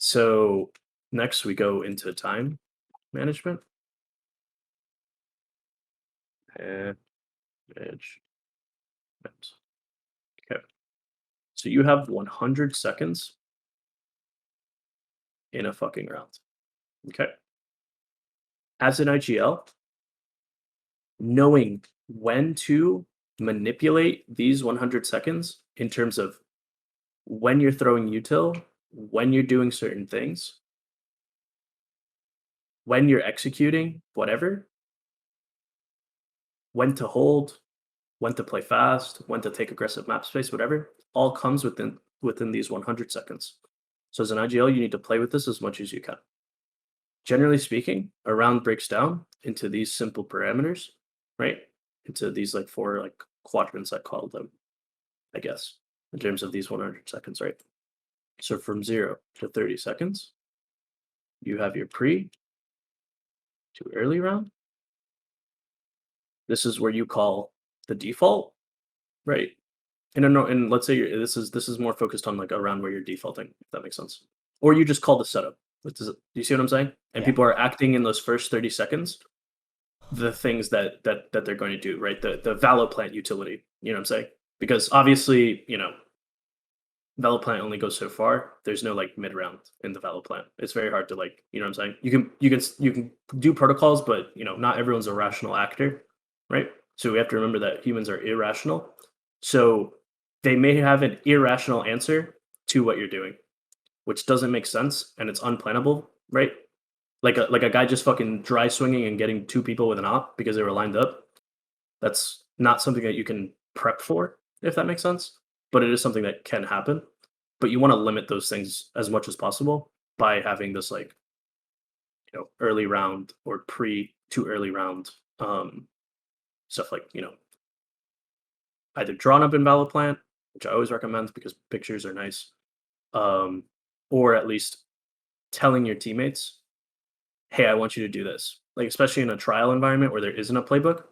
So next we go into time management. And management. Okay. So you have 100 seconds in a fucking round. Okay. As an IGL, knowing when to manipulate these 100 seconds in terms of when you're throwing util, when you're doing certain things, when you're executing whatever, when to hold, when to play fast, when to take aggressive map space, whatever, all comes within these 100 seconds. So as an IGL, you need to play with this as much as you can. Generally speaking, a round breaks down into these simple parameters, right? Into these like four like quadrants I call them, I guess, in terms of these 100 seconds, right? So from 0 to 30 seconds, you have your pre to early round. This is where you call the default, right? And let's say this is more focused on like a round where you're defaulting, if that makes sense. Or you just call the setup. Do you see what I'm saying? And Yeah. people are acting in those first 30 seconds the things that they're going to do, right? The Valoplant utility, you know what I'm saying? Because obviously, Valoplant only goes so far. There's no like mid round in the Valoplant. It's very hard to like, you know what I'm saying? You can do protocols, but not everyone's a rational actor, right? So we have to remember that humans are irrational. So they may have an irrational answer to what you're doing, which doesn't make sense and it's unplannable, right? Like a guy just fucking dry swinging and getting two people with an op because they were lined up. That's not something that you can prep for, if that makes sense. But it is something that can happen. But you want to limit those things as much as possible by having this like early round or pre to early round stuff like either drawn up in Valoplant, which I always recommend because pictures are nice, um, or at least telling your teammates, "Hey, I want you to do this." Like especially in a trial environment where there isn't a playbook,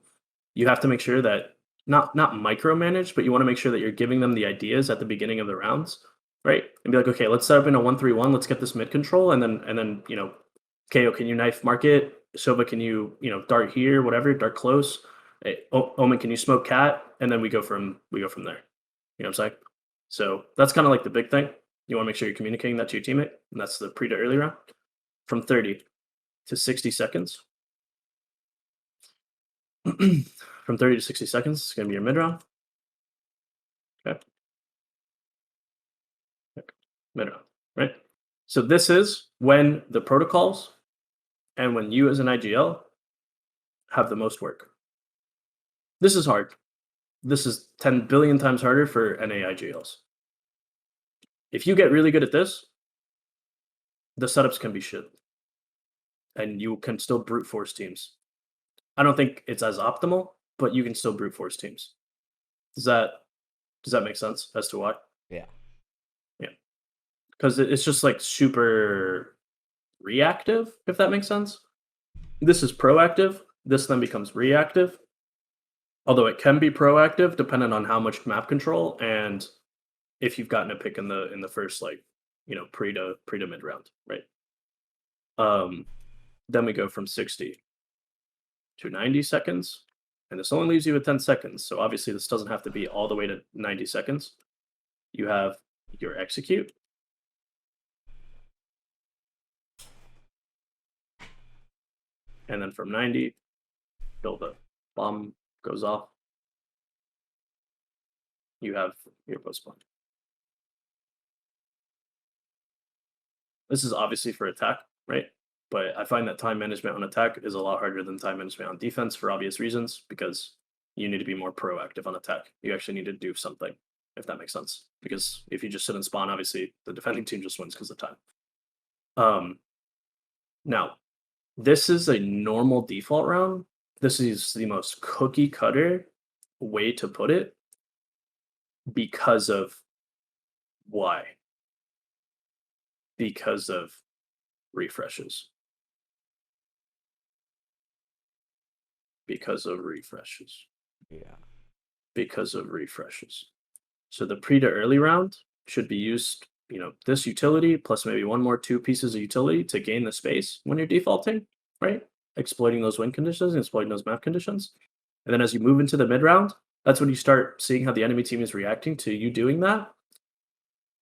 you have to make sure that not micromanage, but you want to make sure that you're giving them the ideas at the beginning of the rounds, right? And be like, okay, let's set up in a 1-3-1. Let's get this mid control, and then KO, can you knife market? Sova, can you dart here, whatever, dart close. Hey, Omen, can you smoke cat? And then we go from there. You know what I'm saying? So that's kind of like the big thing. You want to make sure you're communicating that to your teammate, and that's the pre to early round. From 30 to 60 seconds. From 30 to 60 seconds, it's going to be your mid round. Okay. Mid round, right? So this is when the protocols and when you as an IGL have the most work. This is hard. This is 10 billion times harder for NA IGLs. If you get really good at this, the setups can be shit. And you can still brute force teams. I don't think it's as optimal, but you can still brute force teams. Does that make sense as to why? Yeah. Yeah. Because it's just like super reactive, if that makes sense. This is proactive. This then becomes reactive. Although it can be proactive depending on how much map control and if you've gotten a pick in the first like pre to mid round, right? Then we go from 60 to 90 seconds, and this only leaves you with 10 seconds. So obviously this doesn't have to be all the way to 90 seconds. You have your execute. And then from 90 till the bomb goes off, you have your postpone. This is obviously for attack, right? But I find that time management on attack is a lot harder than time management on defense for obvious reasons, because you need to be more proactive on attack. You actually need to do something, if that makes sense. Because if you just sit and spawn, obviously the defending team just wins because of time. Now, this is a normal default round. This is the most cookie cutter way to put it because of why? Because of refreshes. Because of refreshes. Yeah. Because of refreshes. So the pre to early round should be used this utility plus maybe two pieces of utility to gain the space when you're defaulting, right? Exploiting those win conditions and exploiting those map conditions. And then as you move into the mid round, that's when you start seeing how the enemy team is reacting to you doing that.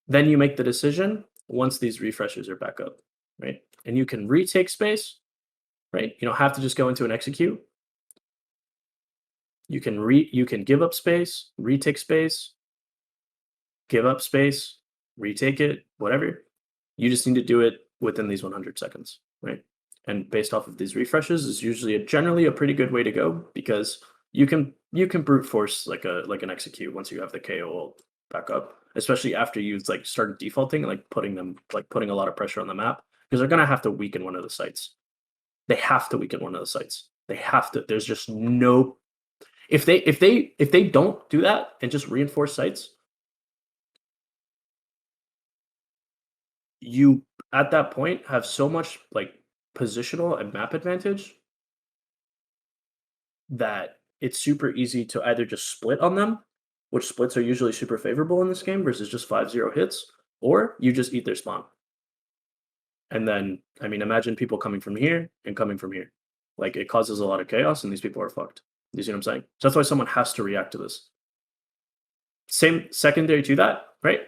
Then you make the decision once these refreshes are back up, right? And you can retake space, right? You don't have to just go into an execute. You can give up space, retake space, give up space, retake it, whatever. You just need to do it within these 100 seconds, right? And based off of these refreshes is usually generally a pretty good way to go, because you can brute force like an execute once you have the KO ult back up, especially after you've like started defaulting and putting a lot of pressure on the map, because they're gonna have to weaken one of the sites. They have to weaken one of the sites. They have to. There's just no. If they don't do that and just reinforce sites, you at that point have so much positional and map advantage that it's super easy to either just split on them, which splits are usually super favorable in this game versus just 5-0 hits, or you just eat their spawn. And then, I mean, imagine people coming from here and coming from here. It causes a lot of chaos, and these people are fucked. You see what I'm saying? So that's why someone has to react to this. Same secondary to that, right?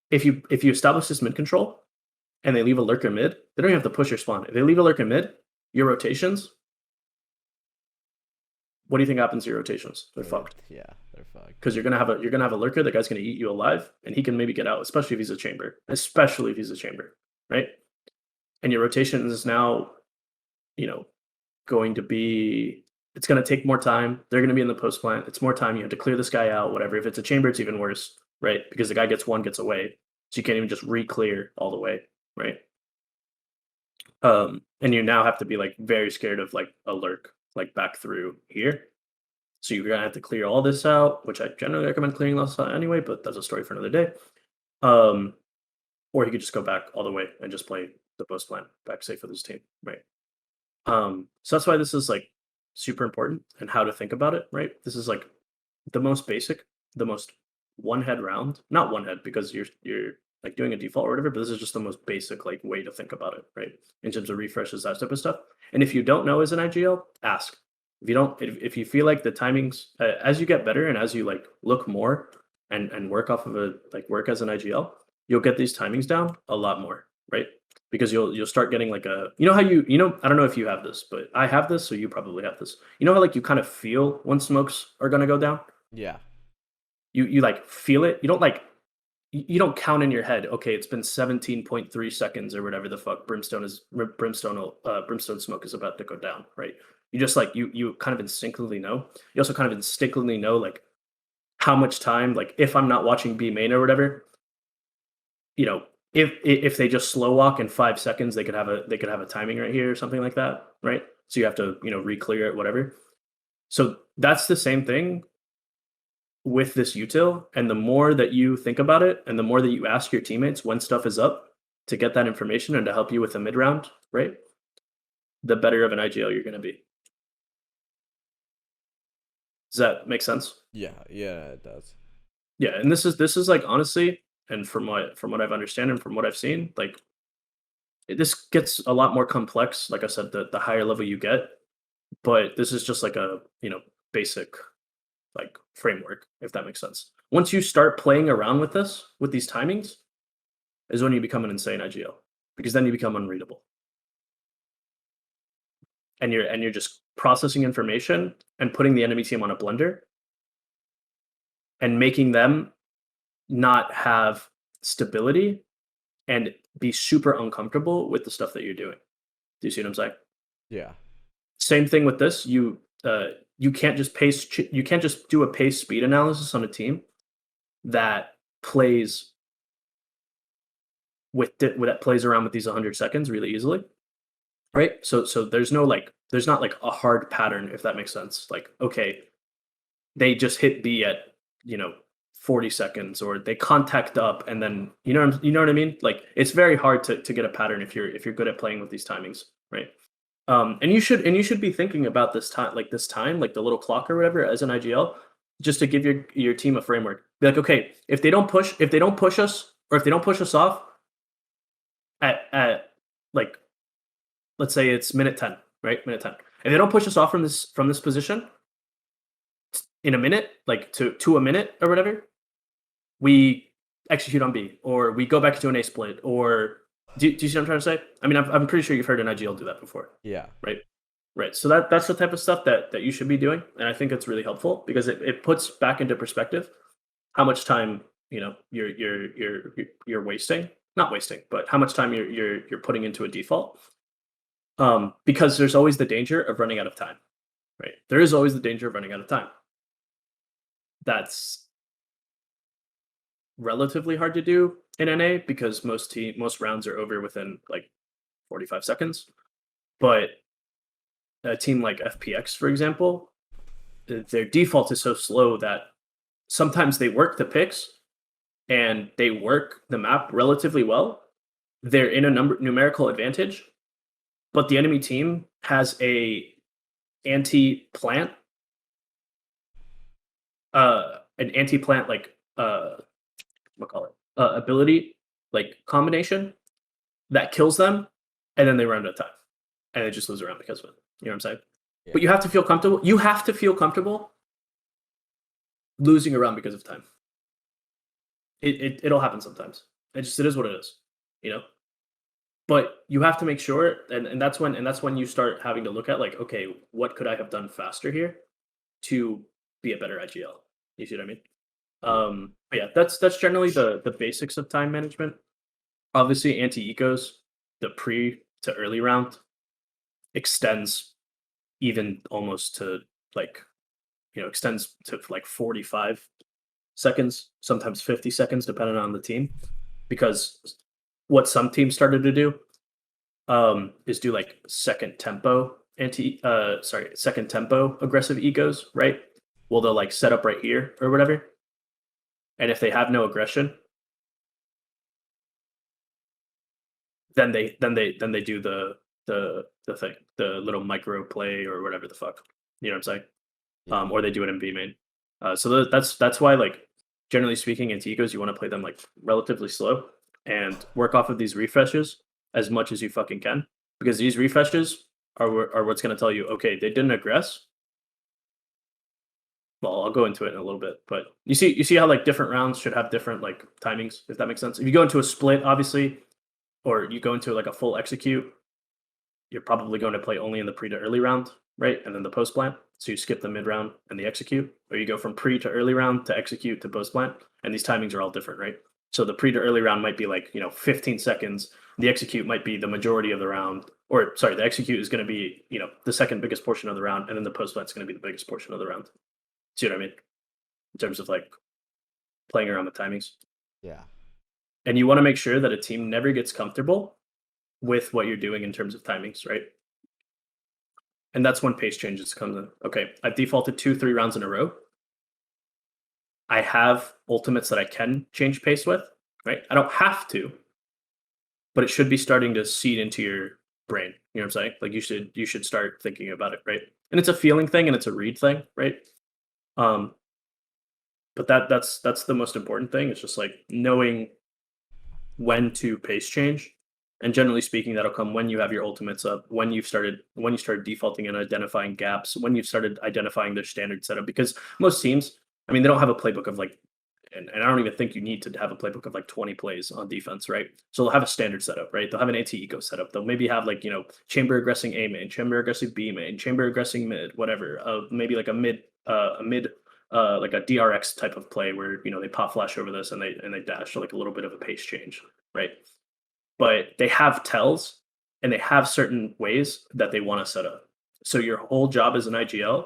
If you establish this mid control and they leave a lurker mid, they don't even have to push your spawn. If they leave a lurker mid, your rotations, what do you think happens to your rotations? They're fucked. Yeah, they're fucked. Because you're gonna have a lurker. The guy's gonna eat you alive, and he can maybe get out, especially if he's a chamber. Especially if he's a chamber, right? And your rotation is now, going to be. It's gonna take more time. They're gonna be in the post plant. It's more time. You have to clear this guy out. Whatever. If it's a chamber, it's even worse, right? Because the guy gets away, so you can't even just re-clear all the way, right? And you now have to be very scared of a lurk back through here. So you're gonna have to clear all this out, which I generally recommend clearing this out anyway, but that's a story for another day. Or you could just go back all the way and just play the post plan back safe for this team, right? So that's why this is super important and how to think about it, right? This is the most basic, the most one head round, not one head because you're doing a default or whatever, but this is just the most basic way to think about it, right? In terms of refreshes, that type of stuff. And if you don't know as an IGL, ask. If you feel like the timings as you get better and as you look more and work off of work as an IGL, you'll get these timings down a lot more, right? Because you'll start getting how I don't know if you have this, but I have this, so you probably have this. You know how you kind of feel when smokes are gonna go down? Yeah. You feel it. You don't count in your head, okay, it's been 17.3 seconds or whatever the fuck brimstone smoke is about to go down, right? You just you kind of instinctively know. You also kind of instinctively know how much time, if I'm not watching B main or whatever, if they just slow walk in 5 seconds, they could have a timing right here or something like that, right? So you have to re-clear it, whatever. So that's the same thing with this util, and the more that you think about it and the more that you ask your teammates when stuff is up to get that information and to help you with the mid round, right, the better of an IGL you're going to be. Does that make sense? Yeah, it does. Yeah, and this is honestly, and from what I've understand and from what I've seen, this gets a lot more complex. Like I said, the higher level you get, but this is just a basic framework, if that makes sense. Once you start playing around with these timings, is when you become an insane IGL, because then you become unreadable. And you're just processing information and putting the enemy team on a blender and making them not have stability and be super uncomfortable with the stuff that you're doing. Do you see what I'm saying? Yeah. Same thing with this. You can't just do a pace speed analysis on a team that plays that plays around with these 100 seconds really easily, right? So there's not a hard pattern, if that makes sense. Okay, they just hit B at 40 seconds, or they contact up and then you know what I mean. It's very hard to get a pattern if you're good at playing with these timings, right? And you should be thinking about this time, the little clock or whatever, as an IGL, just to give your team a framework. Be like, okay, if they don't push us or if they don't push us off at like, let's say it's minute 10, right? Minute 10. If they don't push us off from this position in a minute, like to a minute or whatever, we execute on B, or we go back to an A split, or do you see what I'm trying to say? I mean, I'm pretty sure you've heard an IGL do that before. Yeah. Right. So that's the type of stuff that you should be doing, and I think it's really helpful because it puts back into perspective how much time you're wasting, not wasting, but how much time you're putting into a default. Because there's always the danger of running out of time, right? There is always the danger of running out of time. That's relatively hard to do in NA because most rounds are over within like 45 seconds. But a team like FPX, for example, their default is so slow that sometimes they work the picks and they work the map relatively well. They're in a numerical advantage, but the enemy team has a anti-plant, an anti-plant like ability, like combination that kills them, and then they run out of time, and they just lose a round because of it. You know what I'm saying? Yeah. But you have to feel comfortable. You have to feel comfortable losing a round because of time. It'll happen sometimes. It is what it is, you know. But you have to make sure, and that's when you start having to look at like, okay, what could I have done faster here to be a better IGL? You see what I mean? But yeah, that's generally the basics of time management. Obviously, anti-ecos, the pre to early round extends even almost to like, extends to like 45 seconds, sometimes 50 seconds, depending on the team. Because what some teams started to do is do like second tempo aggressive ecos, right? Well, they'll like set up right here or whatever. And if they have no aggression, then they do the thing, the little micro play or whatever the fuck. You know what I'm saying? Yeah. Or they do it in B main. So that's why, like, generally speaking, anti-ecos, you want to play them like relatively slow and work off of these refreshes as much as you fucking can, because these refreshes are what's going to tell you, okay, they didn't aggress. Well, I'll go into it in a little bit, but you see how like different rounds should have different like timings, if that makes sense. If you go into a split, obviously, or you go into like a full execute, you're probably going to play only in the pre to early round, right? And then the post plant. So you skip the mid round and the execute, or you go from pre to early round to execute to post plant. And these timings are all different, right? So the pre to early round might be like, 15 seconds. The execute might be the majority of the round, or sorry, the execute is going to be, the second biggest portion of the round. And then the post plant is going to be the biggest portion of the round. See what I mean? In terms of like playing around with timings. Yeah. And you want to make sure that a team never gets comfortable with what you're doing in terms of timings, right? And that's when pace changes comes in. Okay, I've defaulted 2-3 rounds in a row. I have ultimates that I can change pace with, right? I don't have to, but it should be starting to seed into your brain. You know what I'm saying? Like you should start thinking about it, right? And it's a feeling thing and it's a read thing, right? But that's the most important thing. It's just like knowing when to pace change. And generally speaking, that'll come when you have your ultimates up, when you started defaulting and identifying gaps, when you've started identifying their standard setup. Because most teams, I mean, they don't have a playbook of like, and I don't even think you need to have a playbook of like 20 plays on defense, right? So they'll have a standard setup, right? They'll have an anti-eco setup. They'll maybe have like, chamber aggressing A main, chamber aggressing B main, chamber aggressing mid, whatever. Maybe like a mid, like a DRX type of play where, they pop flash over this and they dash like a little bit of a pace change, right? But they have tells and they have certain ways that they want to set up. So your whole job as an IGL,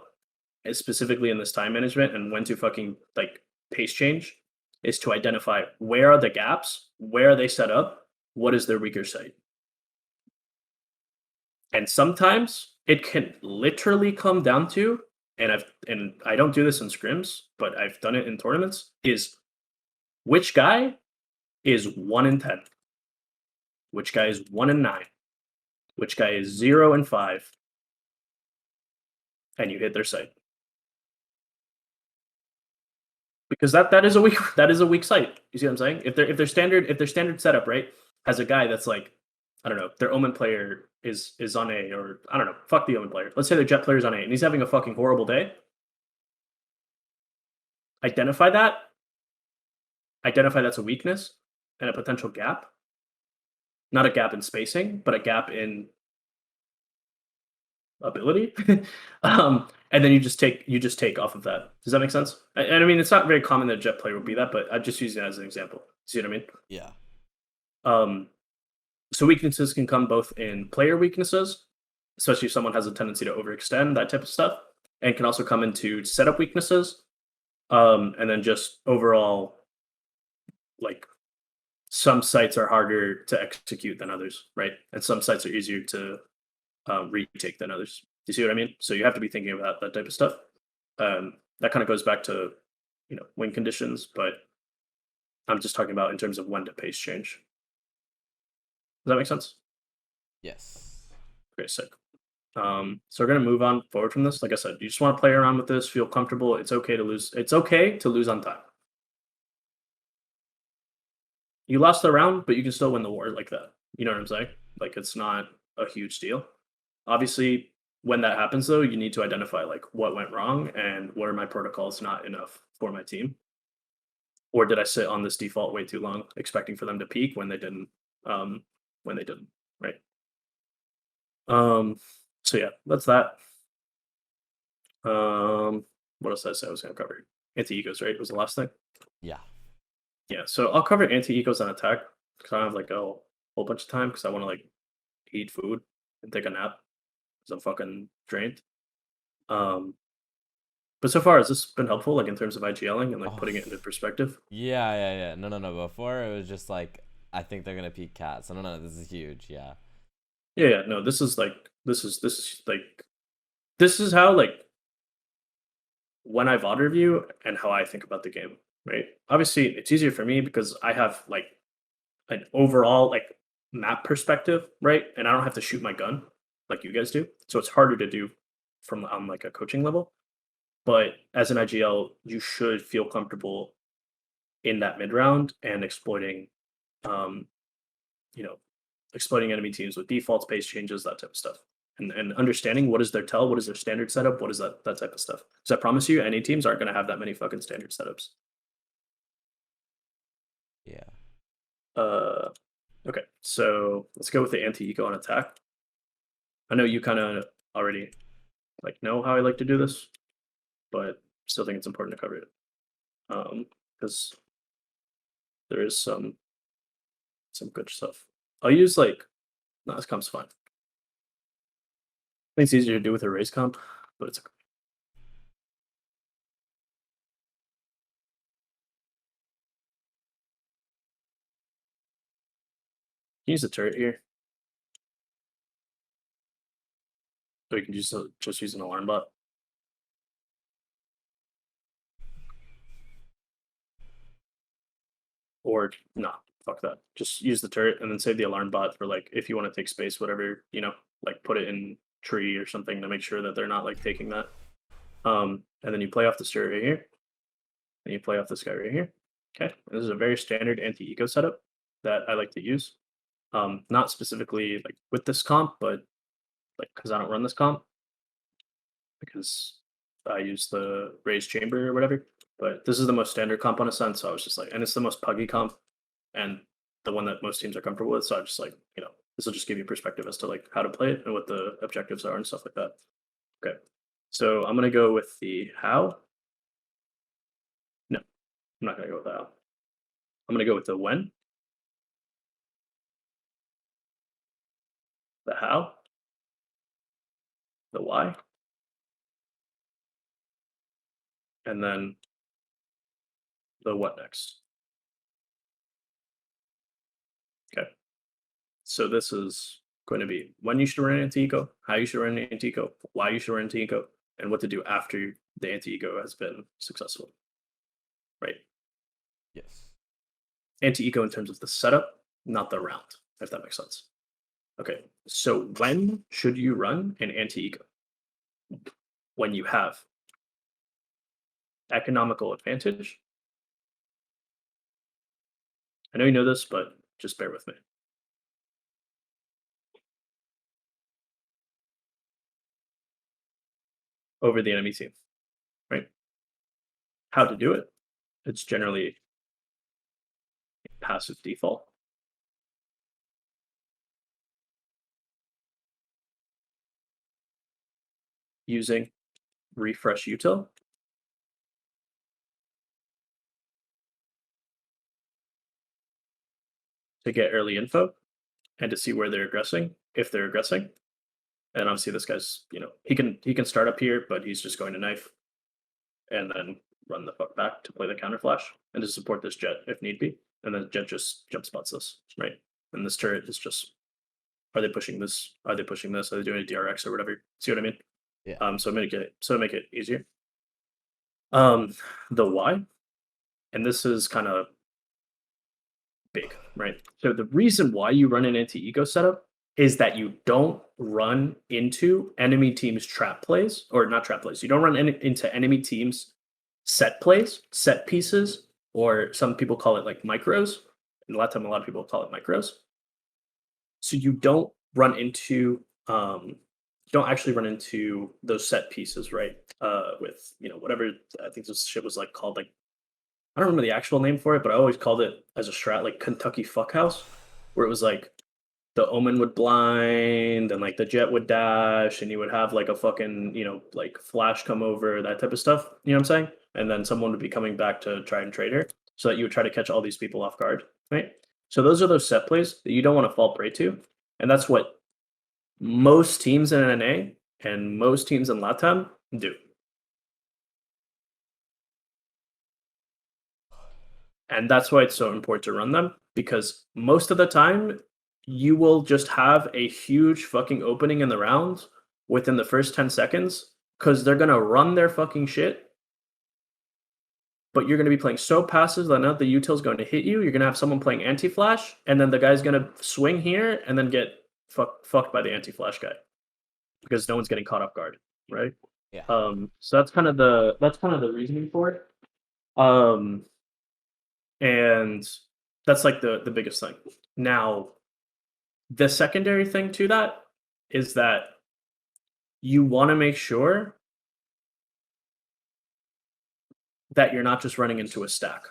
is specifically in this time management and when to fucking like pace change, is to identify where are the gaps, where are they set up, what is their weaker side. And sometimes it can literally come down to, and I don't do this in scrims, but I've done it in tournaments, is which guy is 1 in 10. Which guy is 1 in 9? Which guy is 0 in 5? And you hit their site. because that is a weak site. You see what I'm saying? If their standard setup, right, has a guy that's like, I don't know, their Omen player is on A, or I don't know, fuck the Omen player. Let's say their Jet player is on A and he's having a fucking horrible day. Identify that's a weakness and a potential gap. Not a gap in spacing, but a gap in ability. And then you just take off of that. Does that make sense? And I mean, it's not very common that a Jet player would be that, but I just use it as an example. See what I mean? Yeah. So weaknesses can come both in player weaknesses, especially if someone has a tendency to overextend, that type of stuff, and can also come into setup weaknesses, and then just overall, like, some sites are harder to execute than others, right? And some sites are easier to retake than others. Do you see what I mean? So you have to be thinking about that type of stuff. That kind of goes back to, win conditions, but I'm just talking about in terms of when to pace change. Does that make sense? Yes. Okay, sick. So we're gonna move on forward from this. Like I said, you just want to play around with this, feel comfortable. It's okay to lose. It's okay to lose on time. You lost the round, but you can still win the war like that. You know what I'm saying? Like, it's not a huge deal. Obviously, when that happens, though, you need to identify like what went wrong and what are my protocols not enough for my team, or did I sit on this default way too long, expecting for them to peak when they didn't? When they didn't, right? So yeah, that's that. What else did I say I was gonna cover? Anti-egos, right? Was the last thing. Yeah. Yeah, so I'll cover anti-egos on attack because I don't have like a whole bunch of time because I want to like eat food and take a nap because I'm fucking drained. Um, but so far, has this been helpful, like in terms of IGLing and like putting it into perspective? Yeah. No. Before it was just like, I think they're gonna peak cats. No. This is huge. Yeah. Yeah. No, this is like this is how like when I VOD review and how I think about the game, right? Obviously, it's easier for me because I have like an overall like map perspective, right? And I don't have to shoot my gun like you guys do. So it's harder to do from on like a coaching level. But as an IGL, you should feel comfortable in that mid round and exploiting um, you know, exploiting enemy teams with defaults, pace changes, that type of stuff. And understanding what is their tell, what is their standard setup, what is that type of stuff. Because I promise you, any teams aren't gonna have that many fucking standard setups. Yeah. Okay, so let's go with the anti-eco on attack. I know you kind of already like know how I like to do this, but still think it's important to cover it. Because there is some good stuff. I'll use like no, this comp's fine. I think it's easier to do with a race comp, but it's okay. Use the turret here. So you can just use an alarm bot. Or nah, fuck that. Just use the turret and then save the alarm bot for like if you want to take space, whatever, like put it in tree or something to make sure that they're not like taking that. And then you play off this turret right here. And you play off this guy right here. Okay. And this is a very standard anti-eco setup that I like to use. Not specifically like with this comp, but like because I don't run this comp. Because I use the raised chamber or whatever. But this is the most standard comp on a sense, so I was just like, and it's the most puggy comp, and the one that most teams are comfortable with. So I just like, this will just give you perspective as to like how to play it and what the objectives are and stuff like that. Okay, so I'm gonna go with the how. No, I'm not gonna go with the how. I'm gonna go with the when, the how, the why, and then the what next. Okay. So this is going to be when you should run an anti-eco, how you should run an anti-eco, why you should run an anti-eco, and what to do after the anti-eco has been successful. Right. Yes. Anti-eco in terms of the setup, not the round, if that makes sense. Okay. So when should you run an anti-eco? When you have economical advantage I know you know this, but just bear with me. Over the enemy team, right? How to do it? It's generally passive default. Using refresh util to get early info and to see where they're aggressing, if they're aggressing. And obviously this guy's, he can start up here, but he's just going to knife and then run the fuck back to play the counter flash and to support this jet if need be. And then jet just jump spots this, right? And this turret is just, are they pushing this? Are they pushing this? Are they doing a DRX or whatever? See what I mean? Yeah. So make it easier. The why, and this is kind of big, right? So the reason why you run an anti-ego setup is that you don't run into enemy teams' trap plays, or not trap plays. You don't run into enemy teams' set plays, set pieces, or some people call it like micros. And a lot of people call it micros. So you don't run into, don't actually run into those set pieces, right? With whatever I think this shit was like called, like I don't remember the actual name for it, but I always called it as a strat like Kentucky Fuckhouse, where it was like the Omen would blind and like the Jet would dash, and you would have like a fucking like flash come over, that type of stuff. You know what I'm saying? And then someone would be coming back to try and trade her, so that you would try to catch all these people off guard, right? So those are those set plays that you don't want to fall prey to, and that's what most teams in NA and most teams in LATAM do. And that's why it's so important to run them, because most of the time you will just have a huge fucking opening in the round within the first 10 seconds because they're going to run their fucking shit. But you're going to be playing so passive that now the util's going to hit you. You're going to have someone playing anti-flash, and then the guy's going to swing here and then get fucked by the anti-flash guy because no one's getting caught off guard, right? Yeah. So that's kind of the reasoning for it. And that's like the biggest thing. Now, the secondary thing to that is that you want to make sure that you're not just running into a stack.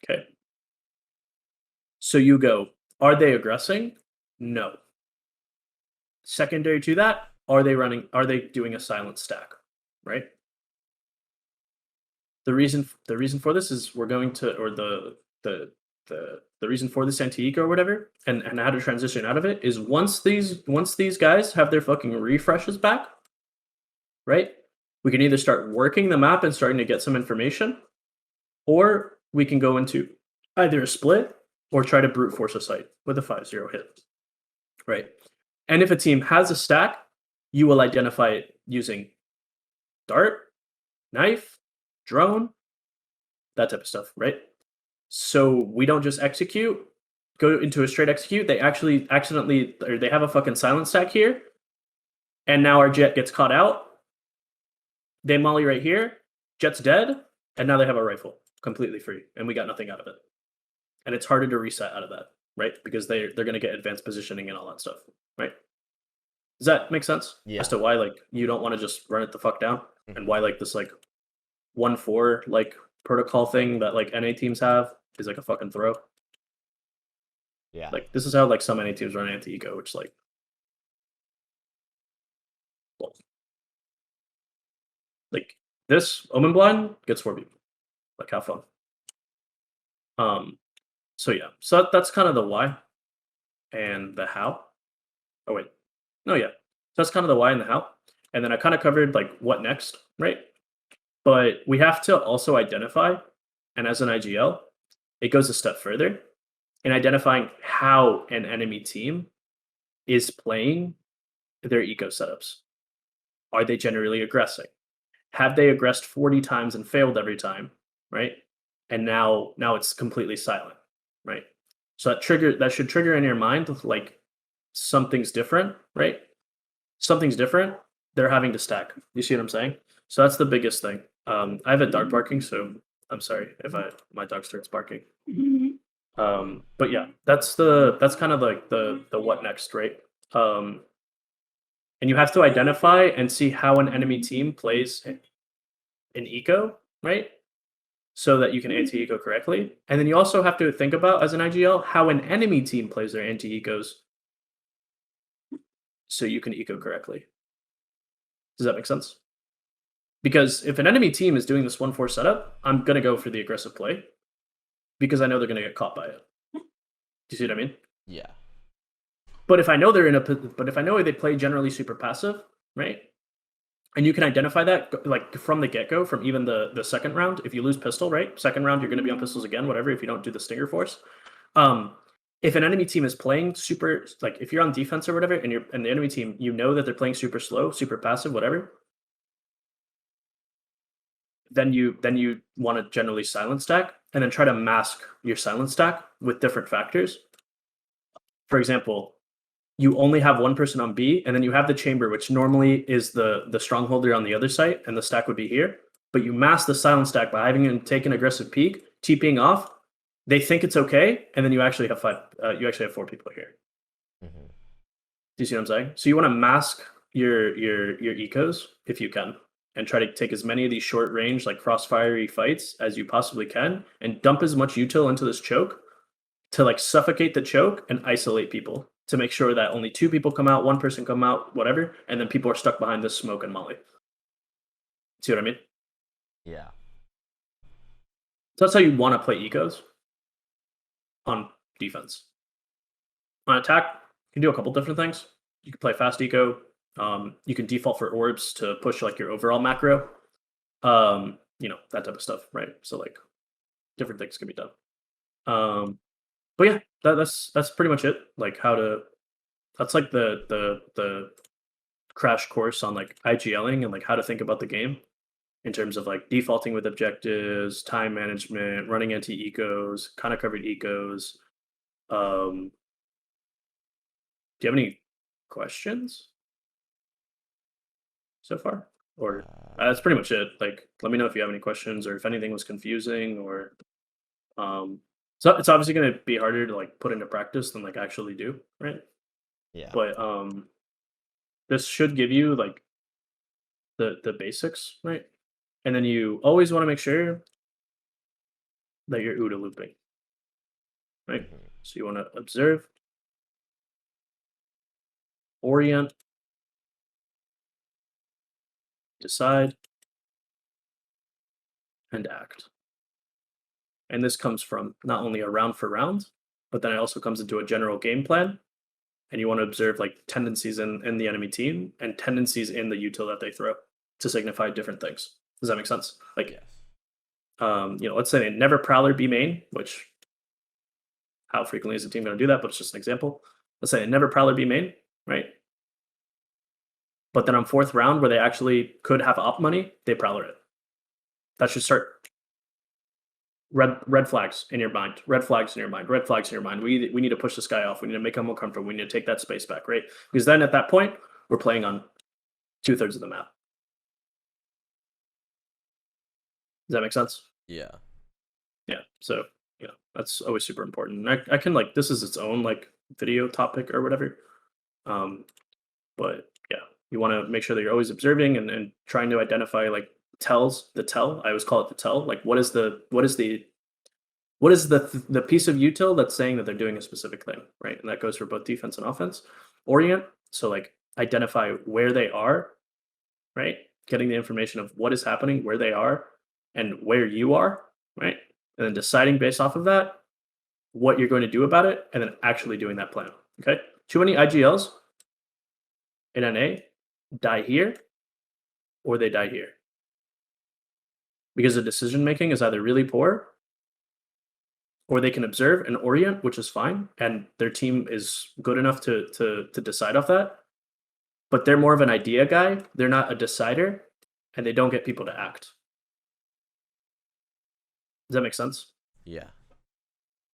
Okay. So you go, are they aggressing? No. Secondary to that, are they doing a silent stack? Right? The reason for this is we're going to, or the reason for this anti-eco or whatever, and how to transition out of it is once these guys have their fucking refreshes back, right? We can either start working the map and starting to get some information, or we can go into either a split or try to brute force a site with a 5-0 hit, right? And if a team has a stack, you will identify it using dart, knife, drone, that type of stuff, right? So we don't just go into a straight execute. They actually accidentally, or they have a fucking silent stack here, and now our jet gets caught out. They molly right here, jet's dead, and now they have a rifle completely free, and we got nothing out of it. And it's harder to reset out of that, right? Because they're going to get advanced positioning and all that stuff, right? Does that make sense? Yeah. As to why like you don't want to just run it the fuck down, and why like this like 1-4 like protocol thing that like NA teams have is like a fucking throw. Yeah. Like this is how like some NA teams run anti-ego, which like, well, like this Omen blind gets 4 people. Like have fun. So yeah, so that's kind of the why and the how. Oh wait, no, yeah, so that's kind of the why and the how, and then I kind of covered like what next, right? But we have to also identify, and as an IGL, it goes a step further in identifying how an enemy team is playing their eco setups. Are they generally aggressing? Have they aggressed 40 times and failed every time, right? And now it's completely silent, right? So that should trigger in your mind like something's different, right? Something's different. They're having to stack. You see what I'm saying? So that's the biggest thing. I have a dart barking, so I'm sorry if my dog starts barking. But yeah, that's kind of like the what next, right? Um, and you have to identify and see how an enemy team plays an eco, right? So that you can anti-eco correctly. And then you also have to think about as an IGL how an enemy team plays their anti-ecos so you can eco correctly. Does that make sense? Because if an enemy team is doing this 1-4 setup, I'm gonna go for the aggressive play because I know they're gonna get caught by it. Do you see what I mean? Yeah. But if I know but if I know they play generally super passive, right? And you can identify that like from the get-go, from even the second round. If you lose pistol, right? Second round, you're gonna be on pistols again, whatever, if you don't do the stinger force. If an enemy team is playing super, like if you're on defense or whatever, and the enemy team, you know that they're playing super slow, super passive, whatever, then you want to generally silence stack and then try to mask your silence stack with different factors. For example, you only have one person on B, and then you have the chamber, which normally is the strongholder on the other side, and the stack would be here. But you mask the silence stack by having him take an aggressive peek, TPing off. They think it's okay, and then you actually have five. You actually have 4 people here. Mm-hmm. Do you see what I'm saying? So you want to mask your ecos if you can, and try to take as many of these short range, like crossfirey fights as you possibly can, and dump as much util into this choke to like suffocate the choke and isolate people to make sure that only 2 people come out, 1 person come out, whatever, and then people are stuck behind this smoke and molly. See what I mean? Yeah. So that's how you want to play ecos on defense. On attack, you can do a couple different things. You can play fast eco. You can default for orbs to push like your overall macro. That type of stuff, right? So like different things can be done. But yeah, that's pretty much it. Like how to that's like the crash course on like IGLing and like how to think about the game in terms of like defaulting with objectives, time management, running anti-ecos, kind of covered ecos. Do you have any questions so far? Or that's pretty much it. Like, let me know if you have any questions or if anything was confusing or so it's obviously going to be harder to like put into practice than like actually do, right? Yeah. But this should give you like the basics, right? And then you always want to make sure that you're OODA looping, right? Mm-hmm. So you want to observe, orient, decide, and act. And this comes from not only a round for round, but then it also comes into a general game plan. And you want to observe like tendencies in the enemy team and tendencies in the util that they throw to signify different things. Does that make sense? Like, Yes. let's say they never prowler B main, which how frequently is the team going to do that? But it's just an example. Let's say they never prowler B main, right? But then on 4th round, where they actually could have up money, they prowler it. That should start red flags in your mind, red flags in your mind, red flags in your mind. We need to push this guy off. We need to make him more comfortable. We need to take that space back, right? Because then at that point, we're playing on 2/3 of the map. Does that make sense? Yeah. Yeah. So that's always super important. And I can like this is its own like video topic or whatever. But yeah, you want to make sure that you're always observing and trying to identify like tells. The tell, I always call it the tell. Like what is the piece of util that's saying that they're doing a specific thing, right? And that goes for both defense and offense. Orient, so like identify where they are, right? Getting the information of what is happening, where they are, and where you are, right? And then deciding based off of that what you're going to do about it, and then actually doing that plan. Okay. Too many IGLs in NA die here or they die here because the decision making is either really poor or they can observe and orient, which is fine, and their team is good enough to decide off that. But they're more of an idea guy. They're not a decider, and they don't get people to act. Does that make sense? Yeah.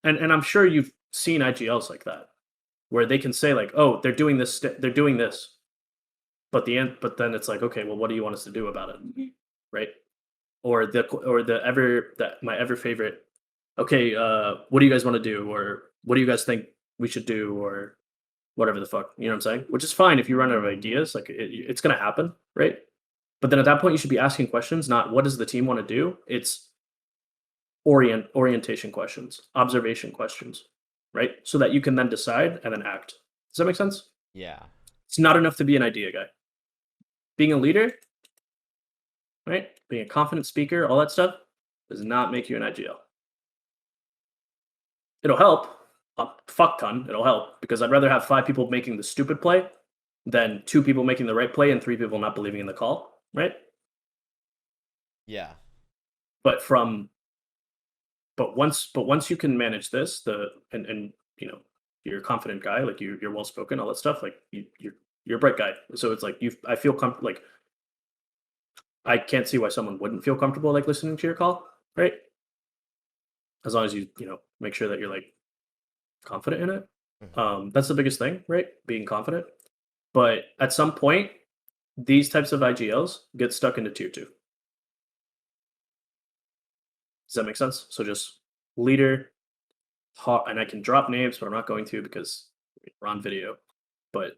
And I'm sure you've seen IGLs like that, where they can say like, "Oh, they're doing this. They're doing this," but then it's like, okay, well, what do you want us to do about it, right? or my ever favorite. Okay, what do you guys want to do, or what do you guys think we should do, or whatever the fuck. You know what I'm saying? Which is fine if you run out of ideas. Like it's gonna happen, right? But then at that point, you should be asking questions, not what does the team want to do. It's orientation questions, observation questions, right? So that you can then decide and then act. Does that make sense? Yeah. It's not enough to be an idea guy. Being a leader, right? Being a confident speaker, all that stuff does not make you an IGL. It'll help a fuck ton. It'll help because I'd rather have 5 people making the stupid play than 2 people making the right play and 3 people not believing in the call, right? Yeah. But from but once you can manage this, and you're a confident guy, like you're well spoken, all that stuff, like you're a bright guy. So it's like I feel comfortable. Like I can't see why someone wouldn't feel comfortable like listening to your call, right? As long as you make sure that you're like confident in it. That's the biggest thing, right? Being confident. But at some point, these types of IGLs get stuck into tier 2. Does that make sense? So just leader, and I can drop names, but I'm not going to because we're on video. But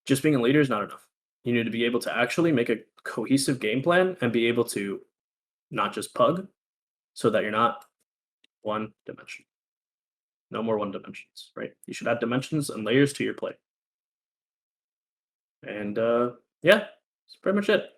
just being a leader is not enough. You need to be able to actually make a cohesive game plan and be able to not just pug, so that you're not one dimension. No more one dimensions, right? You should add dimensions and layers to your play. And yeah, that's pretty much it.